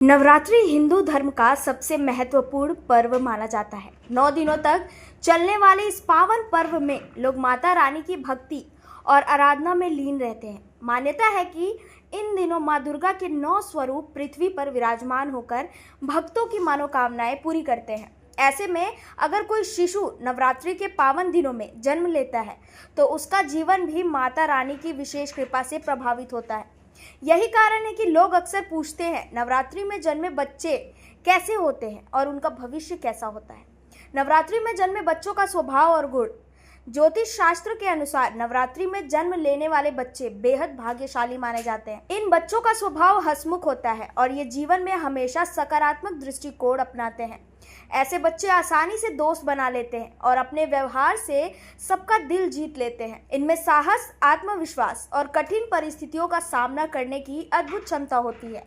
नवरात्रि हिंदू धर्म का सबसे महत्वपूर्ण पर्व माना जाता है। 9 दिनों तक चलने वाले इस पावन पर्व में लोग माता रानी की भक्ति और आराधना में लीन रहते हैं। मान्यता है कि इन दिनों मां दुर्गा के 9 स्वरूप पृथ्वी पर विराजमान होकर भक्तों की मनोकामनाएं पूरी करते हैं। ऐसे में अगर कोई शिशु नवरात्रि के पावन दिनों में जन्म लेता है तो उसका जीवन भी माता रानी की विशेष कृपा से प्रभावित होता है। यही कारण है कि लोग अक्सर पूछते हैं, नवरात्रि में जन्मे बच्चे कैसे होते हैं और उनका भविष्य कैसा होता है। नवरात्रि में जन्मे बच्चों का स्वभाव और गुण। ज्योतिष शास्त्र के अनुसार नवरात्रि में जन्म लेने वाले बच्चे बेहद भाग्यशाली माने जाते हैं। इन बच्चों का स्वभाव हंसमुख होता है और ये जीवन में हमेशा सकारात्मक दृष्टिकोण अपनाते हैं। ऐसे बच्चे आसानी से दोस्त बना लेते हैं और अपने व्यवहार से सबका दिल जीत लेते हैं। इनमें साहस, आत्मविश्वास और कठिन परिस्थितियों का सामना करने की अद्भुत क्षमता होती है।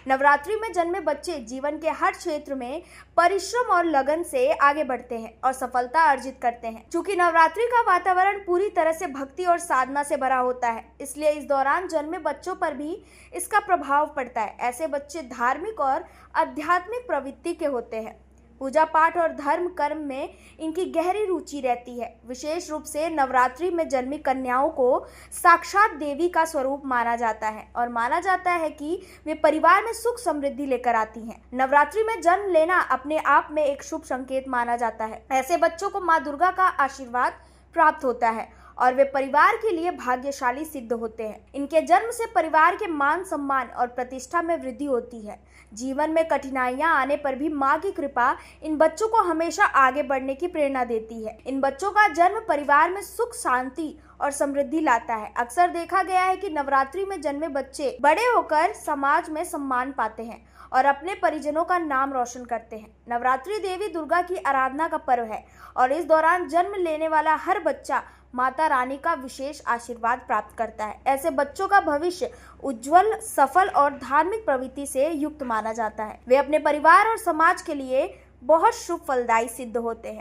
नवरात्रि में जन्मे बच्चे जीवन के हर क्षेत्र में परिश्रम और लगन से आगे बढ़ते हैं और सफलता अर्जित करते हैं। चूंकि नवरात्रि का वातावरण पूरी तरह से भक्ति और साधना से भरा होता है, इसलिए इस दौरान जन्मे बच्चों पर भी इसका प्रभाव पड़ता है। ऐसे बच्चे धार्मिक और आध्यात्मिक प्रवृत्ति के होते हैं। पूजा पाठ और धर्म कर्म में इनकी गहरी रुचि रहती है। विशेष रूप से नवरात्रि में जन्मी कन्याओं को साक्षात देवी का स्वरूप माना जाता है और माना जाता है कि वे परिवार में सुख समृद्धि लेकर आती हैं। नवरात्रि में जन्म लेना अपने आप में एक शुभ संकेत माना जाता है। ऐसे बच्चों को मां दुर्गा का आशीर्वाद प्राप्त होता है और वे परिवार के लिए भाग्यशाली सिद्ध होते हैं। इनके जन्म से परिवार के मान सम्मान और प्रतिष्ठा में वृद्धि होती है। जीवन में कठिनाइयां आने पर भी मां की कृपा इन बच्चों को हमेशा आगे बढ़ने की प्रेरणा देती है। इन बच्चों का जन्म परिवार में सुख, शांति और समृद्धि लाता है। अक्सर देखा गया है कि नवरात्रि में जन्मे बच्चे बड़े होकर समाज में सम्मान पाते हैं और अपने परिजनों का नाम रोशन करते हैं। नवरात्रि देवी दुर्गा की आराधना का पर्व है और इस दौरान जन्म लेने वाला हर बच्चा माता रानी का विशेष आशीर्वाद प्राप्त करता है। ऐसे बच्चों का भविष्य उज्जवल, सफल और धार्मिक प्रवृत्ति से युक्त माना जाता है। वे अपने परिवार और समाज के लिए बहुत शुभ फलदायी सिद्ध होते हैं।